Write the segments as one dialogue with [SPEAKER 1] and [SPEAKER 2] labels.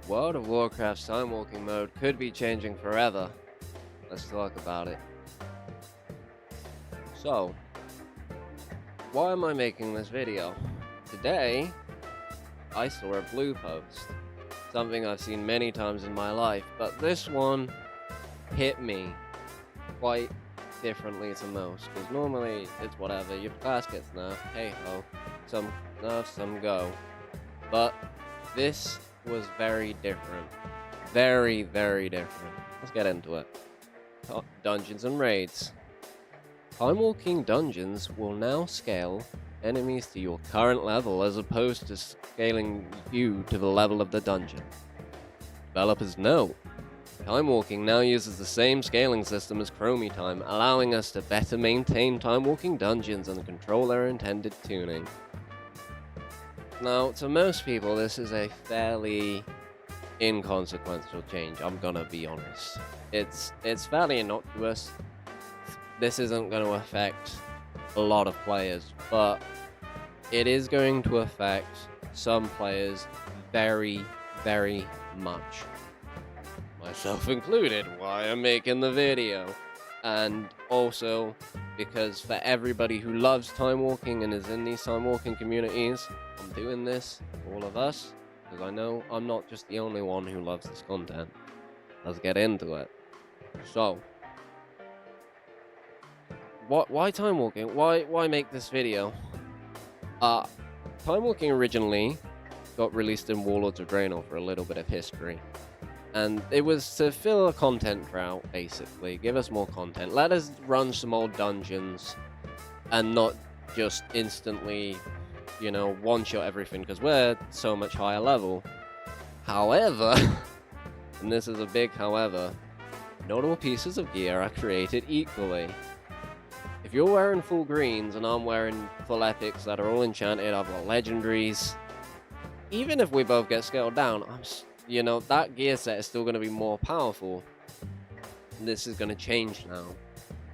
[SPEAKER 1] World of Warcraft's Timewalking mode could be changing forever. Let's talk about it. So, why am I making this video? Today, I saw a blue post. Something I've seen many times in my life, but this one hit me quite differently to most. Because normally, it's whatever, your class gets nerfed, hey ho. Some nerf, some go. But this was very different. Very, very different. Let's get into it. Dungeons and raids. Timewalking dungeons will now scale enemies to your current level as opposed to scaling you to the level of the dungeon. Developers know. Timewalking now uses the same scaling system as Chromie Time, allowing us to better maintain timewalking dungeons and control their intended tuning. Now, to most people, this is a fairly inconsequential change, I'm gonna be honest. It's fairly innocuous. This isn't going to affect a lot of players, but it is going to affect some players very, very much. Myself included, why I'm making the video. And also, because for everybody who loves timewalking and is in these timewalking communities, I'm doing this for all of us, because I know I'm not just the only one who loves this content. Let's get into it. So, why timewalking? Why make this video? Timewalking originally got released in Warlords of Draenor for a little bit of history. And it was to fill a content drought, basically. Give us more content. Let us run some old dungeons and not just instantly, one-shot everything, because we're so much higher level. However, and this is a big however, not all pieces of gear are created equally. If you're wearing full greens and I'm wearing full epics that are all enchanted, I've got legendaries, even if we both get scaled down, that gear set is still going to be more powerful. And this is going to change now.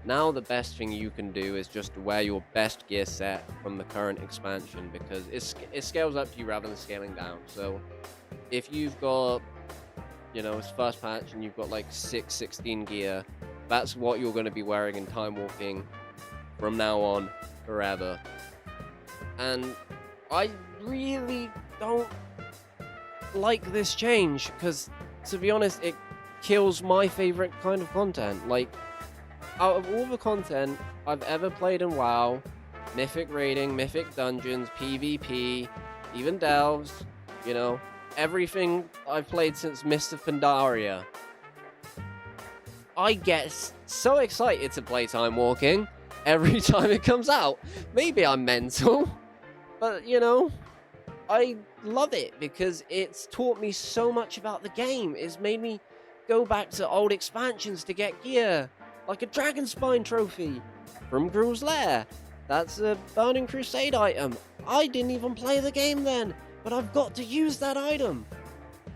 [SPEAKER 1] Now the best thing you can do is just wear your best gear set from the current expansion, because it scales up to you rather than scaling down. So if you've got, it's first patch and you've got like 616 gear, that's what you're going to be wearing in timewalking from now on forever. And I really don't like this change, because to be honest, it kills my favorite kind of content. Like, out of all the content I've ever played in WoW, mythic raiding, mythic dungeons, PvP, even delves, everything I've played since Mist of Pandaria, I get so excited to play timewalking every time it comes out. Maybe I'm mental, but I love it because it's taught me so much about the game. It's made me go back to old expansions to get gear, like a Dragon Spine trophy from Gruul's Lair. That's a Burning Crusade item. I didn't even play the game then, but I've got to use that item.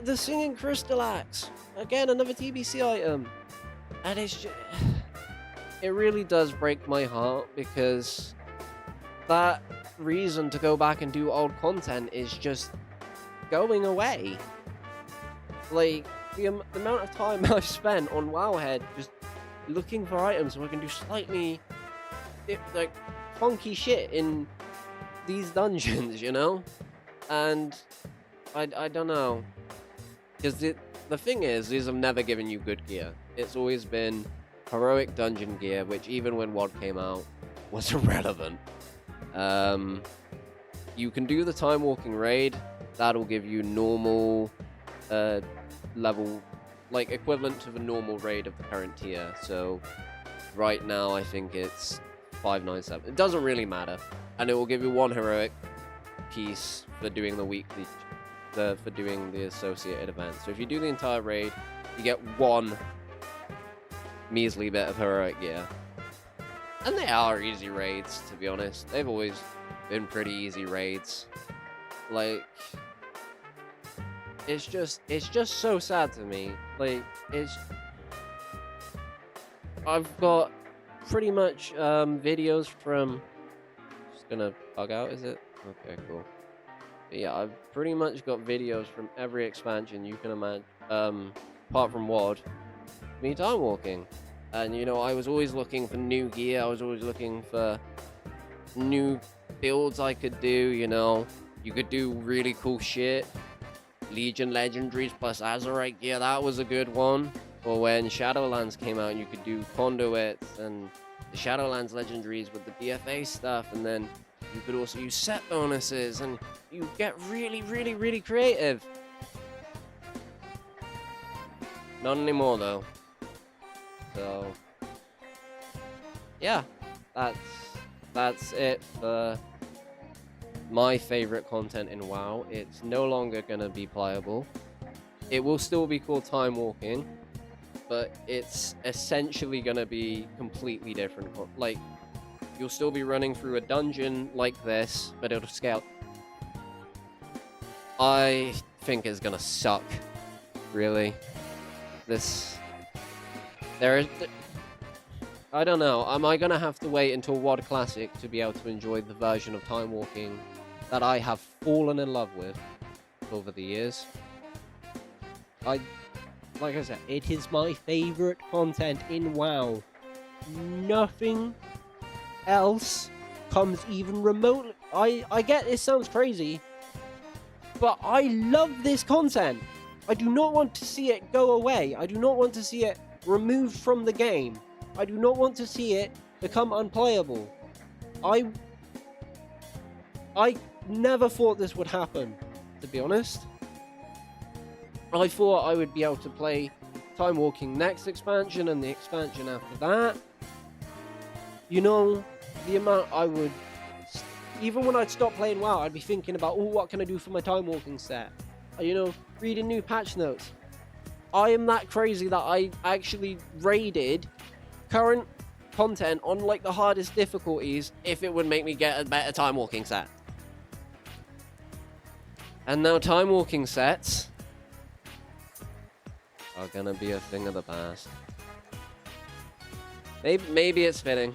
[SPEAKER 1] The Singing Crystal Axe, again, another TBC item. And it really does break my heart, because that reason to go back and do old content is just going away. Like, the amount of time I've spent on Wowhead just looking for items so I can do slightly funky shit in these dungeons, and I don't know, because the thing is, these have never given you good gear. It's always been heroic dungeon gear, which even when WoD came out was irrelevant. You can do the timewalking raid. That'll give you normal level, like equivalent to the normal raid of the current tier. So right now I think it's 597. It doesn't really matter, and it will give you one heroic piece for doing the weekly, for doing the associated event. So if you do the entire raid, you get one measly bit of heroic gear. And they are easy raids, to be honest. They've always been pretty easy raids. Like, it's just so sad to me. Like, I've got pretty much videos from, just gonna bug out, is it? Okay, cool. But yeah, I've pretty much got videos from every expansion you can imagine, apart from WoD, me time walking. And you know, I was always looking for new gear, I was always looking for new builds I could do, you know. You could do really cool shit. Legion Legendaries plus Azerite gear, that was a good one. Or when Shadowlands came out and you could do conduits and the Shadowlands Legendaries with the BFA stuff, and then you could also use set bonuses, and you get really, really, really creative. Not anymore though. So yeah, that's it for my favorite content in WoW. It's no longer gonna be playable. It will still be called Time Walking, but it's essentially gonna be completely different. Like, you'll still be running through a dungeon like this, but it'll scale. I think it's gonna suck, really. I don't know. Am I gonna have to wait until WoD Classic to be able to enjoy the version of Time Walking that I have fallen in love with over the years? Like I said, it is my favorite content in WoW. Nothing else comes even remotely. I get this sounds crazy, but I love this content. I do not want to see it go away. I do not want to see it removed from the game. I do not want to see it become unplayable. I never thought this would happen, to be honest. I thought I would be able to play Time Walking next expansion and the expansion after that. You know, the amount I would... Even when I'd stop playing WoW, I'd be thinking about, oh, what can I do for my Time Walking set? You know, reading new patch notes. I am that crazy that I actually raided current content on like the hardest difficulties if it would make me get a better Time Walking set. And now Time Walking sets are gonna be a thing of the past. Maybe it's fitting.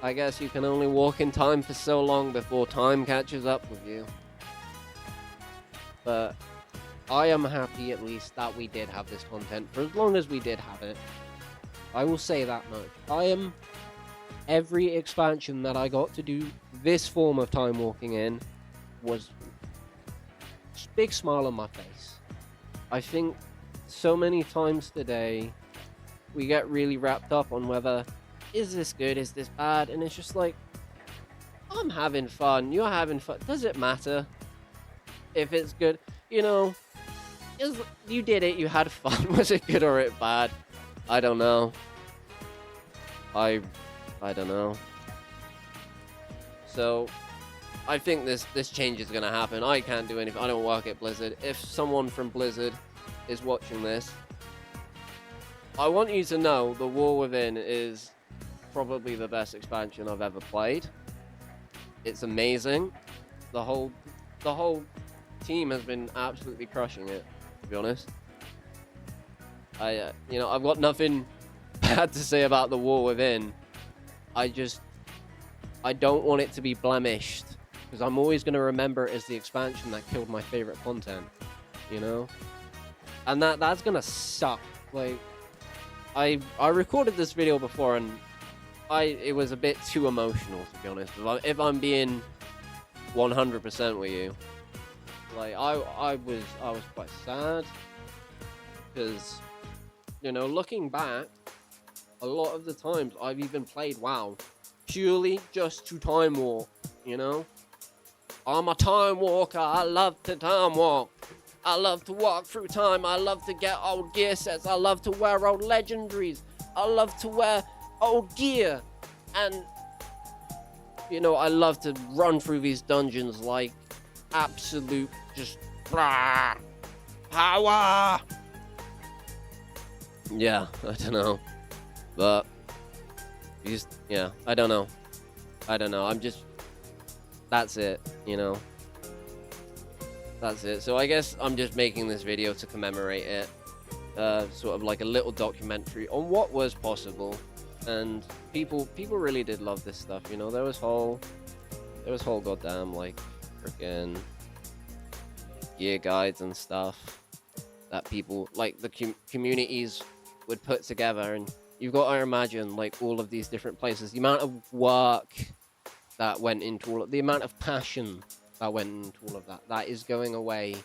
[SPEAKER 1] I guess you can only walk in time for so long before time catches up with you. But I am happy at least that we did have this content for as long as we did have it. I will say that much. Every expansion that I got to do this form of time walking in was a big smile on my face. I think so many times today we get really wrapped up on whether is this good, is this bad, and it's just like, I'm having fun, you're having fun. Does it matter if it's good? You know, you did it, you had fun. Was it good or it bad? I don't know. I don't know. So I think this change is gonna happen. I can't do anything. I don't work at Blizzard. If someone from Blizzard is watching this, I want you to know the War Within is probably the best expansion I've ever played. It's amazing. The whole team has been absolutely crushing it, to be honest. You know, I've got nothing bad to say about the War Within. I don't want it to be blemished, because I'm always going to remember it as the expansion that killed my favorite content, you know? And that's going to suck. Like, I recorded this video before, and it was a bit too emotional, to be honest. If I'm being 100% with you, like, I was quite sad, because, you know, looking back, a lot of the times I've even played WoW purely just to time walk, you know? I'm a time walker, I love to time walk. I love to walk through time, I love to get old gear sets, I love to wear old legendaries, I love to wear old gear, and, you know, I love to run through these dungeons like absolute just power. Yeah, I don't know. But yeah, I don't know. I'm just, that's it, you know. That's it. So I guess I'm just making this video to commemorate it. Sort of like a little documentary on what was possible. And people really did love this stuff, you know. There was whole goddamn, like, freaking gear guides and stuff that people, like the communities would put together. And you've got to imagine, like, all of these different places, the amount of work that went into all of, the amount of passion that went into all of that, that is going away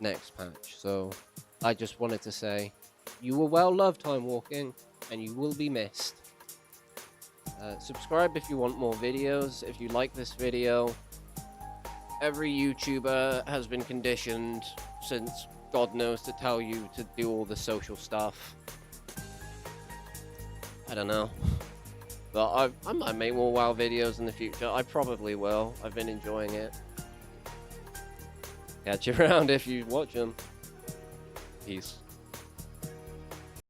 [SPEAKER 1] next patch. So I just wanted to say, you were well loved, Time Walking, and you will be missed. Subscribe if you want more videos. If you like this video, every YouTuber has been conditioned since God knows to tell you to do all the social stuff. I don't know. But I might make more WoW videos in the future. I probably will. I've been enjoying it. Catch you around if you watch them. Peace.